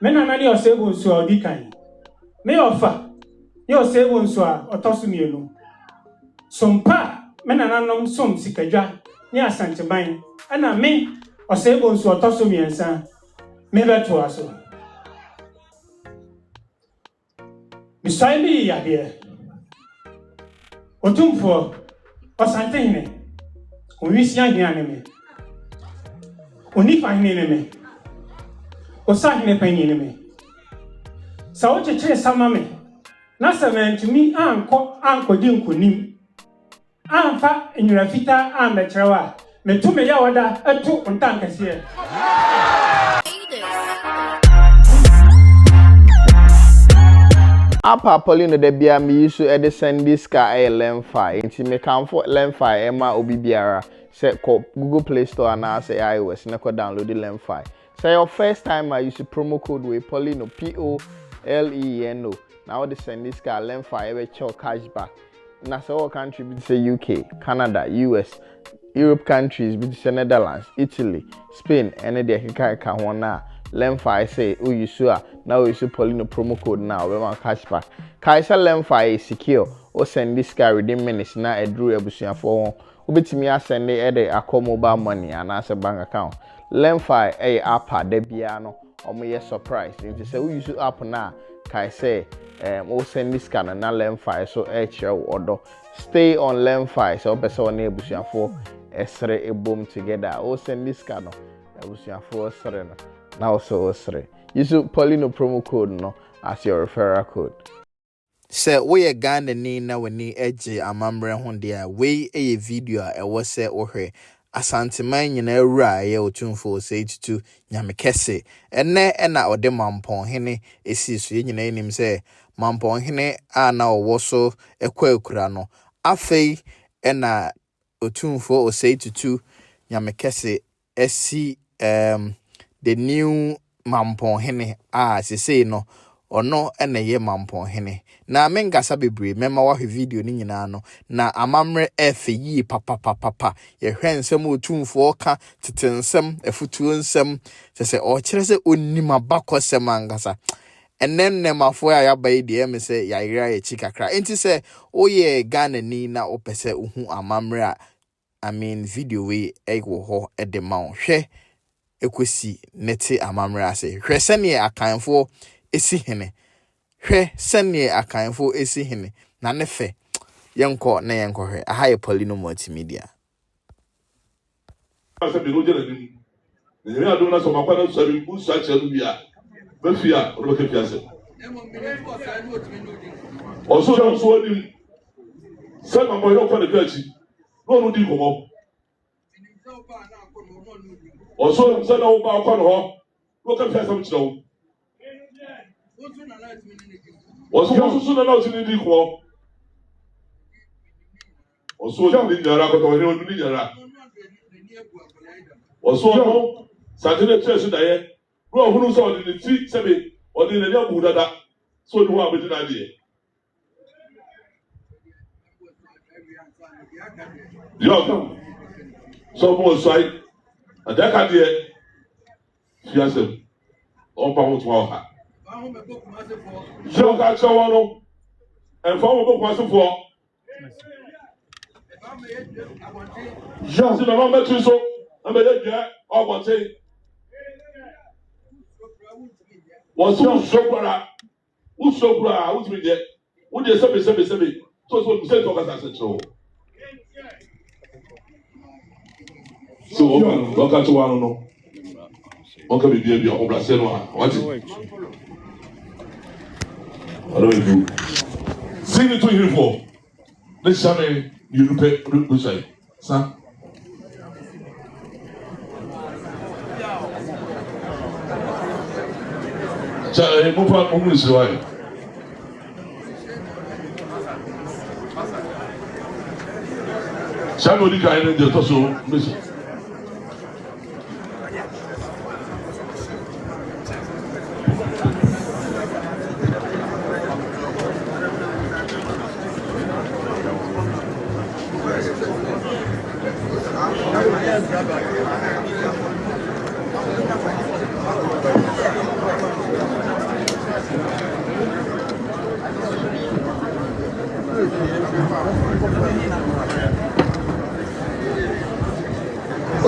Men are not your sables or decan. May offer your sables or tosumiano. Some pa, men are unknown some sikaja, near Asantehene, and I may or sables or tosumian son. Maybe to us. Beside me, ya dear. Otumfo, Asantehene, Unisian enemy. Unifine enemy. Osahene penny enemy. So what you chase some mammy? Nasa man to me, Uncle Dinkunim. Anfa in your fita and the trawa. Me to me yawada a 2 on tankers here. Apa Poleeno de bia me use e send this car lemfi nti me kan for lemfi e ma obi biara say ko Google Play Store na say iOS na ko download the lemfi. Say your first time I use promo code with Poleeno POLEENO. Now the send this car lemfi e cho cashback. Na say all country be say UK, Canada, US, Europe countries be say Netherlands, Italy, Spain and the ka ho na lemfi say oh you sure now you should Poleeno promo code now we want cashback. Kaisa lemfi is secure or send this guy within minutes na e drew ebusuan for obetimi asend e de akọ mobile money and as a bank account. Lemfi app de bia no omo ye surprise nti say we use app na kai say o send this guy na lemfi so e chere odo stay on lemfi so person on ebusuan for esre ebom together o send this guy no ebusuan for esre no now so esre. Use Poleeno promo code no as your referral code. Say we a Ghanaian na we eje amamre ho de we a video e wo se ohwe Asantehene nyina ewura ye otumfo say tutu nyame kese enne na ode Mamponghene esi so nyina enim say Mamponghene a na owo so ekura no afei na otumfo o say tutu nyame kese esi the new Mamponghene say no ono ene ye Mamponghene na mengasa bebre mema wa video ni nyina no na amamre efe yi papa ye hwensem otumfo ka tetensem efutuo nsem se o kire se onima bakosem angasa enen mafo ya bayi de me se ya ira ye chikakra enti se oye Ghana ni na opese uhu amamre a I mean video we ego ho de ma hwe ekosi neti amamre ase hwe sene akanfo esi hene hwe sene akanfo esi hene na nefe yenko na yenko hwe aha Poleeno Multimedia asa bi no jere ni ni ya do na so makwa na so bi bu so acha lu bia ba fia o lo ke fia se o so ni se ma mo yo kwa de kachi no no di komo o so se na o ba kwa no ho lo ke fia sam chiro o so na na ti di ko o so ni nyara ko to ni nyara o so no Saturday church da ye no hunu so ni ti sebe o ni na bu dada so ni ho abedi na de yo so mo sai adaka de fiase on pa mo to ha so ka chawo no en fa mo bo kwa so fo si maman met tout ça, on me dit bien, on va dire. On se choque là, où choque là, où tu me dis, où tu sais, toi, tu sais, toi, ça c'est trop. So, on va tu vois non, on peut bien, on place noir, on va dire. Alors vous, si nous tous il faut, ne jamais you pay le say, ça. Ça, mon frère, mon monsieur, ouais. Ça nous dit qu'il y a un de toi sur monsieur.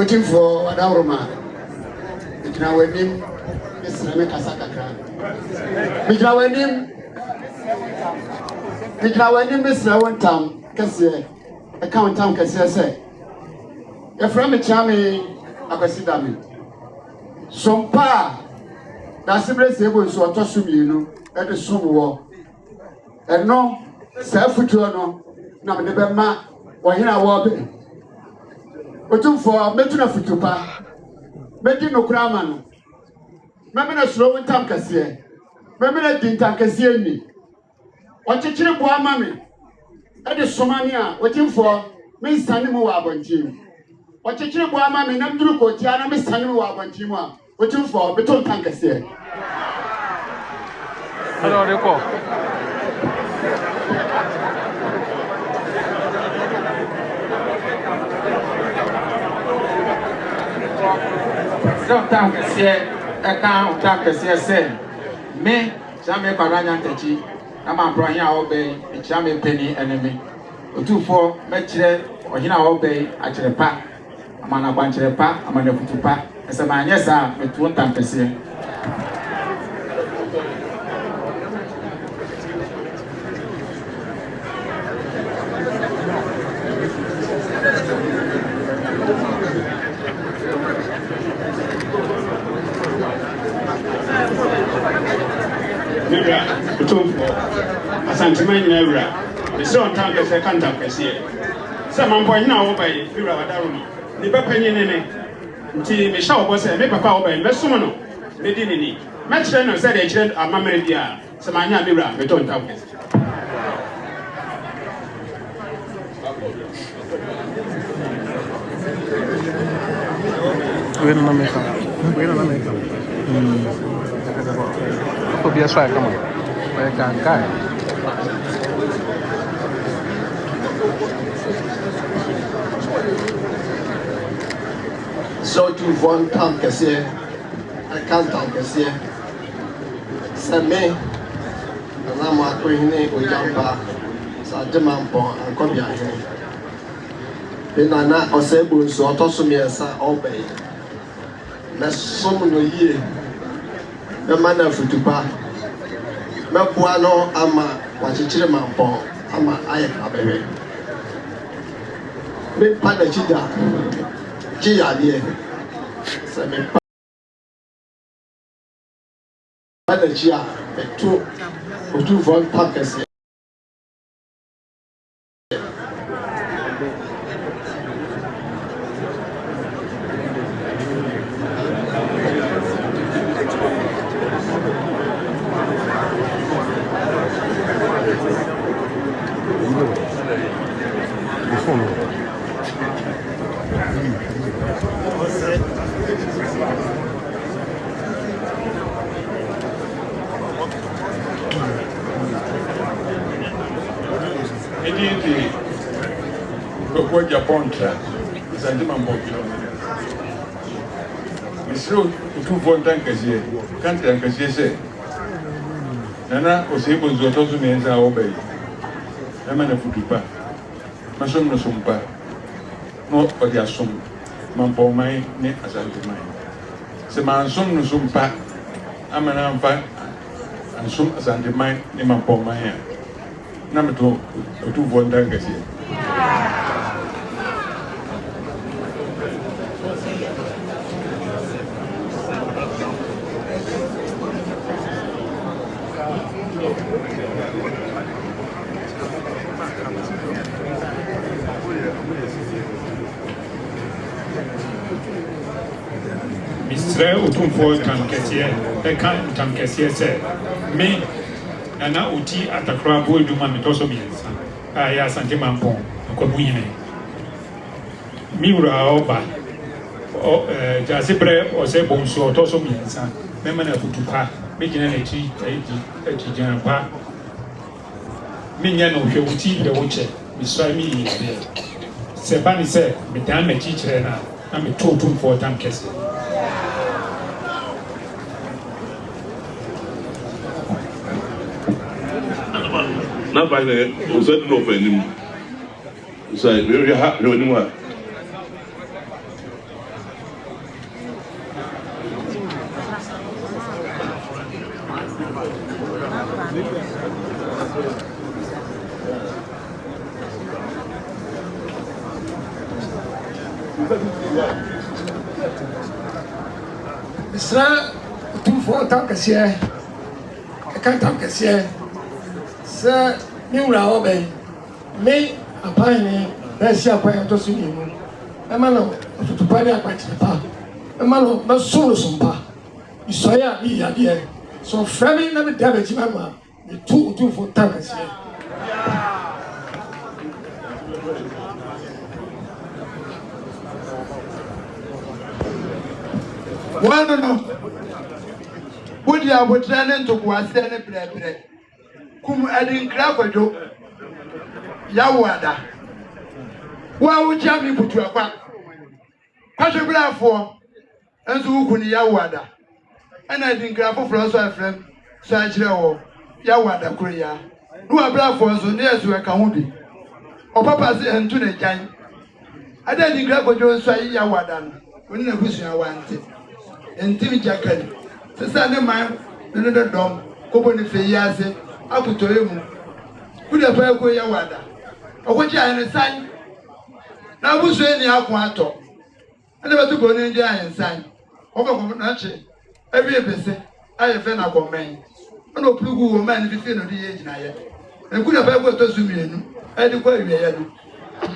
Waiting for Adaroma. It's now with him. It's Remeka Sakakra. It's now with him. It's now with him. It's now one town. Cassia. Account town Cassia say. A friend of Chammy, I can see them. Some pa. That's the place they will so toss you know. At the sum war. And no, self future no. Now the Bema or here I walk. But for making a futupa. Making no craman. Maybe a slow in time Cassia. Maybe a din time Cassia me. What you chip for mammy? At the Somania, waiting for me standing more about you. What you chip for mammy, not to go to Anna, Miss Standing more about you. Waiting for beton tank Cassia. Hello, Rico. Sometimes I say, I can't say, me, Jamie Paranya Techi, I'm a Brian obey, a Jamie Penny enemy. Or 2-4, Metche, or Hina obey, at the pack. I'm on a bunch of pack, I'm on a foot pack. As a man, yes, sir, with 1 time per se. Asantehene Nevra. The son tank is a cantam here. Some Mamponghene obey, Fira Adaroma. The Papanian, until Michelle was a paper obey, Messono, Medini. Match then said a child of Mamma, Samania Mira, Beton Town. Wait on America. Be a strike, come on. I can't guy. So to one time Cassia. I can't talk Cassia. Send me. And I'm a queen with Jamba. So I demand for and come here. Then I not or say, so I toss me as I obey. Let's summon a year. The man of Futupa. Mapuano ama wachichire mampo ama ayeka bebe. Me pada chida. Chia die. Se me pada chia betu otu von pakese. What Japan is a demand for Miss Road to 2 tankers here. Can't tankers say. Nana was able to talk to me as I obey. I'm an Futupa. My son no sumpa. No, but they are some. Mamponghene ne Asantehene. Se man son no sumpa. I'm an ampa and some Asantehene ne Mamponghene. Number 2 tankers here. Mr. Utumfo Tankesier, a can't Tankesier said, me, and now Uti at the crab will do my metosomians. I asked Santi Mampong, a communion. Mura Oba, or Jazibre or Sebons or Tosomians, Memana Futupa, making a Tijanpa. Minion of Uti the Watcher, Miss Swami is there. Sebani said, Madame a teacher now, I'm a total for Tankesier. Not by the certain opening. Say, very happy when you are. Sir, 2-4 tankers here. I can't tankers here. Sir, new Raobe. Me, a pioneer, there's your point to see you. A man of the party at the park. A man of no solo sumpa. You saw ya, he idea. So, Framing never damage mamma. The 2-4 tankers here. One no. Would you have training to go and send a bread? Come adding cracker. Yawada. Why would you put your back? Passion graph for and so could Yawada. And I think graph for us, my friend, Sajro, Yawada Korea. Who are black for so near to a county. Or Papa and to the giant. I don't think graph for Jones Yawada. When the vision I wanted. And Timmy Jacket. The Sunday man, another dom, Cobony Fayase, up to him. Could have go Yawada. Or what you are in a sign. Now, who's any aquato? I never took on India and sign. Over Nachi. Every episode, I have been a woman. No blue woman if you feel the age now yet. And could have ever to me. I declare you.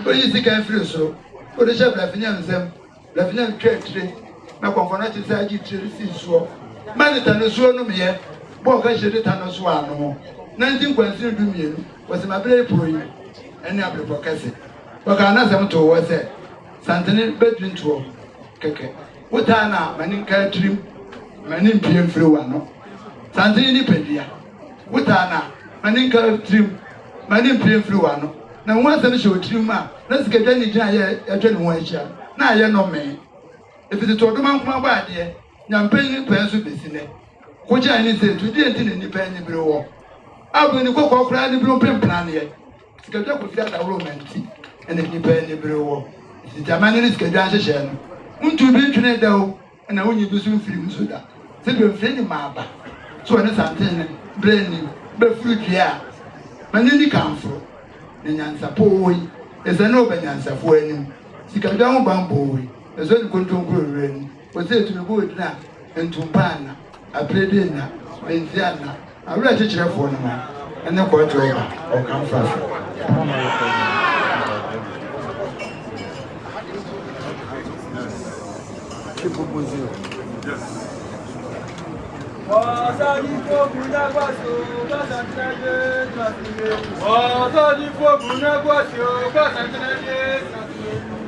But you think I feel so. For the chef, Lafinan trade. Na konfona ti sa ji tiri si so manita no so no me bo ka hye ta no so ano 19 du mienu was ma bre poyi ene abrebo kase bo ka na sem to wo se santene bedwin to keke wuta na manin ka trim manin piem firi wa no santene ni pedia wuta na manin ka trim manin piem firi wa no na won se no hye trim a na sikadwa ni gina ye etwe ne ho ahia na ye no me. If it's a total man come about here, Yamping person business. Which I need to do independent bureau. I'll bring the cook of the blueprint plan here. Because I could get a romance and independent bureau. It's a man in his graduation. To be trained though, and I only do some films with that. Say you're friendly mapper. So when it's Asantehene, brainy, but fruit here. Manini come for. The answer, boy, is an open answer for him. See, come down bamboo. As well control was there to the wood now and to Pana, a predina, and Ziana. I read a chair for them and then quite over or come fast.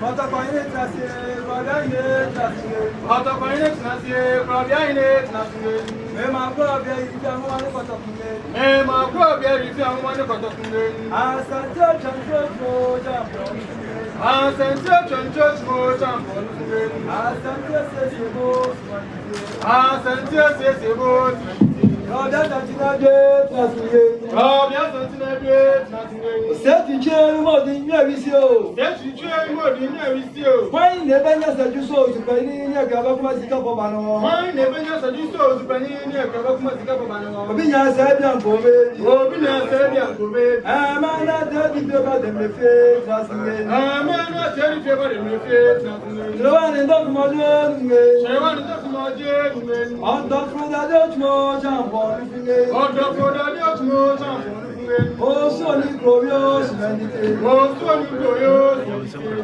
Mamponghene tracé, Mamponghene tracé, Mamponghene tracé, Mamponghene tracé. Me mampo bien ifi àwọn wani Mamponghene. Me mampo bien ifi àwọn wani Mamponghene. Asante chancho champo. Asante chancho champo. Asante sesebo. Asante sesebo. Robia Santinade tracé. Robia Santinade tracé. Seti che mo di mi avisio. Seti che mo di mi avisio. Why never nyasa juso usipani ni akaba kuma sika pobano. Why never nyasa juso usipani ni akaba kuma sika pobano. Obi nyasa bia nkobe. Obi nyasa bia nkobe. Amana de bi ba de me fe tracé. Amana de bi ba de me fe tracé. Lewani ndo kumojo nge. Lewani ndo kumojo nge. Ondo fruda de chmo champo. Ondo fruda de chmo champo. Oh, so ni glorious, oh, so ni glorious.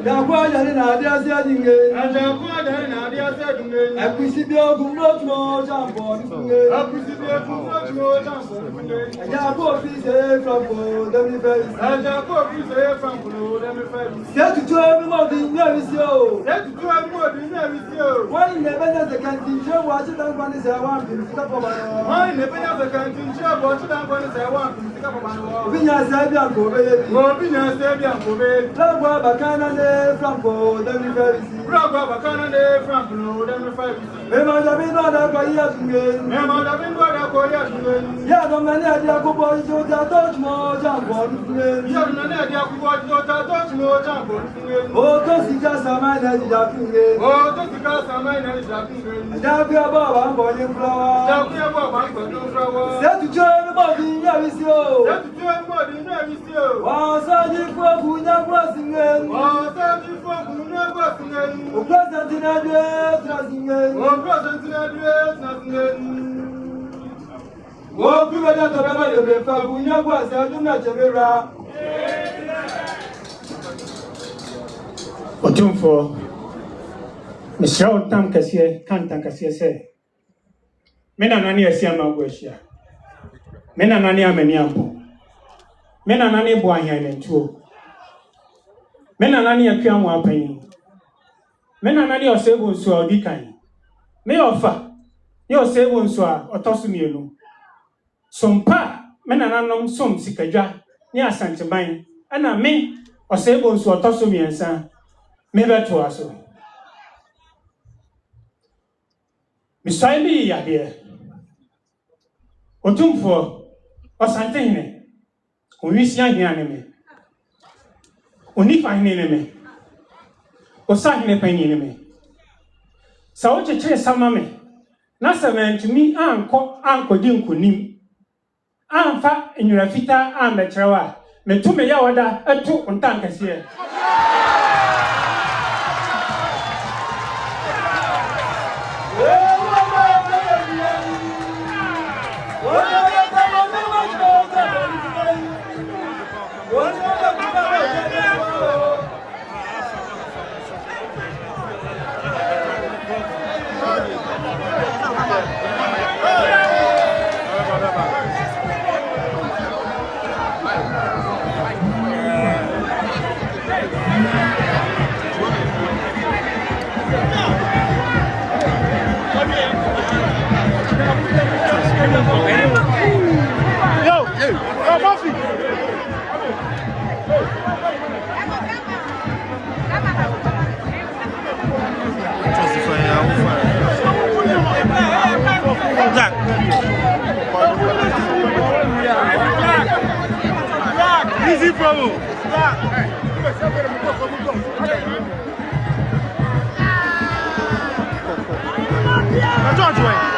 Yakwa yani na dia sia dinge. Yakwa yani na dia sia dinge. Akusibio gumro chmo champo dinge. Akusibio gumro chmo champo dinge. Yakwa fi se from go dem face. Yakwa fi se from go dem face. Se tu mi mo di mi avisio. Se tu mi mo di mi avisio. Why never na the canteen show watch it and one is a one pin sika for bano. Why never na the canteen show watch it and one is a one pin sika for bano. Binya sabia nkobe. Mo binya sabia nkobe. Lagwa bakana ne Franco dem face. Lagwa bakana ne Franco dem face. Me ma da bi no da ko ya tunge. Me ma da bi no da ko ya tunge. Ya do mani adia ko bo jo da touch mo jambo tunge. Ya do mani adia ko bo jo da touch mo jambo tunge. O to sika sama na ja tunge. O to sika sama na ja tunge. Da bi aba ba bo ni flower. Da bi aba ba bo ni flower. Se tu Wo priwe da to beba de be fa bunya kwa se adum na chebera. Otumfo Mr. Tam Kasiye Kantan Kasiye say Mena nani asiama gweshia Mena nani ameniampo Mena nani bwanya nentuo Mena nani akua mu apanyi Mena nani osebo nso odikan Me ofa ye osebo nso a otoso mienu Sompa mena nanom som sikadwa ni asanteban ana me osebo nso otoso miensa me beto aso Misaibi yade Otumfo Asantehene Onwisia hia me Onifa hene me Osahene panyi me Sa wo chekere sama me na sementumi anko di nkonim amfa enwura fita ambechewa metume ya wada etu ntankase Easy problem. George way.